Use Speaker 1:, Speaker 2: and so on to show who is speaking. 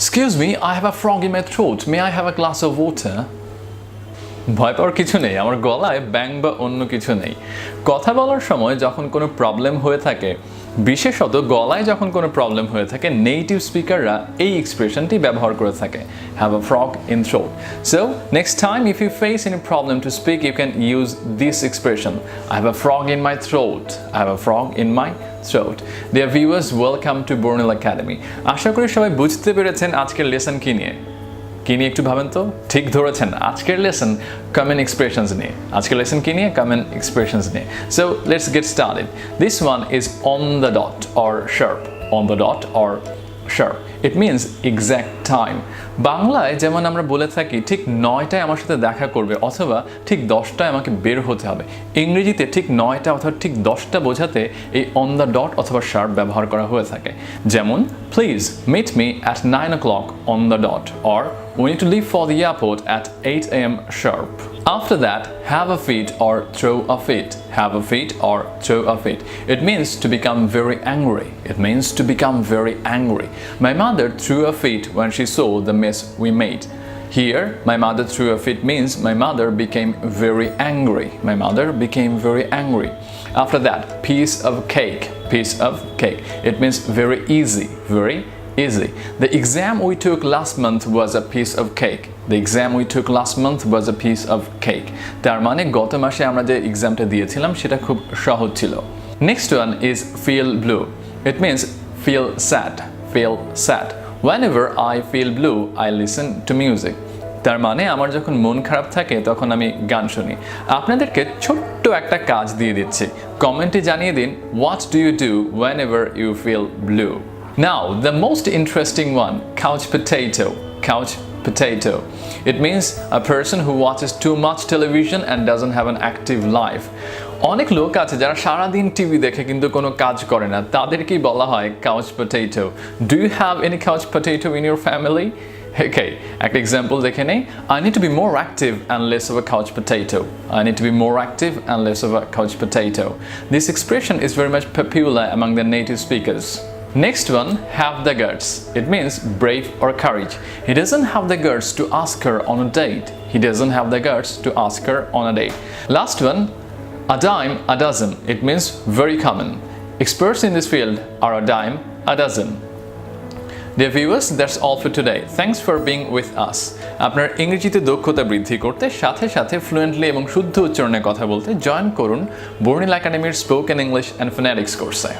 Speaker 1: Excuse me, I have a frog in my throat. May I have a glass of water? ভয় পাওয়ার কিছু নেই, আমার গলায় ব্যাং বা অন্য কিছু নেই। কথা বলার সময় যখন কোনো প্রবলেম হয়ে থাকে, বিশেষত গলায় যখন কোনো প্রবলেম হয়ে থাকে, নেটিভ স্পিকাররা এই এক্সপ্রেশনটি ব্যবহার করে থাকে, have a frog in throat. So next time if you face any problem to speak, you can use this expression, I have a frog in my throat, I have a frog in my throat. Dear viewers, welcome to Bornil Academy. আশা করি সবাই বুঝতে পেরেছেন আজকের lesson কি নিয়ে একটু ভাবেন তো। ঠিক ধরেছেন, আজকের লেসন কমন এক্সপ্রেশনস নিয়ে। আজকের লেসন কি নিয়ে? কমন এক্সপ্রেশনস নিয়ে। So let's get started. This one is on the dot or sharp. On the dot or sharp. It means exact time. বাংলায় যেমন আমরা বলে থাকি ঠিক 9টায় আমার সাথে দেখা করবে অথবা ঠিক 10টায় আমাকে বের হতে হবে, ইংরেজিতে ঠিক 9টা অথবা ঠিক 10টা বোঝাতে এই অন দ্য ডট অথবা শার্প ব্যবহার করা হয়ে থাকে। যেমন please meet me at 9 o'clock on the dot, or we need to leave for the airport at 8 a.m. sharp. After that, have a fit or throw a fit. Have a fit or throw a fit. It means to become very angry. It means to become very angry. My mother threw a fit when she saw the mess we made. Here, my mother threw a fit means my mother became very angry. My mother became very angry. After that, piece of cake. Piece of cake. It means very easy. Very easy. The exam we took last month was a piece of cake. The exam we took last month was a piece of cake. তার মানে গত মাসে আমরা যে এক্সামটা দিয়েছিলাম সেটা খুব সহজ ছিল। Next one is feel blue. It means feel sad. Feel sad. Whenever I feel blue, I listen to music. তার মানে আমার যখন মন খারাপ থাকে তখন আমি গান শুনি। আপনাদেরকে ছোট্ট একটা কাজ দিয়ে দিচ্ছি, কমেন্টে জানিয়ে দিন what do you do whenever you feel blue. Now the most interesting one, couch potato. Couch potato. It means a person who watches too much television and doesn't have an active life. অনেক লোক আছে যারা সারা দিন TV দেখে কিন্তু কোনো কাজ করে না, তাদেরকেই বলা হয় couch potato. Do you have any couch potato in your family? Okay, একটা example দেখে নেই। I need to be more active and less of a couch potato. I need to be more active and less of a couch potato. This expression is very much popular among the native speakers. Next one, have the guts. It means brave or courage. He doesn't have the guts to ask her on a date. He doesn't have the guts to ask her on a date. Last one, a dime a dozen. It means very common. Experts in this field are a dime a dozen. Dear viewers, that's all for today. Thanks for being with us. আপনার ইংরেজিতে দক্ষতা বৃদ্ধি করতে সাথে সাথে fluently এবং শুদ্ধ উচ্চারণে কথা বলতে জয়েন করুন বর্নিল একাডেমির স্পোকেন ইংলিশ অ্যান্ড ফোনেটিক্স কোর্সে।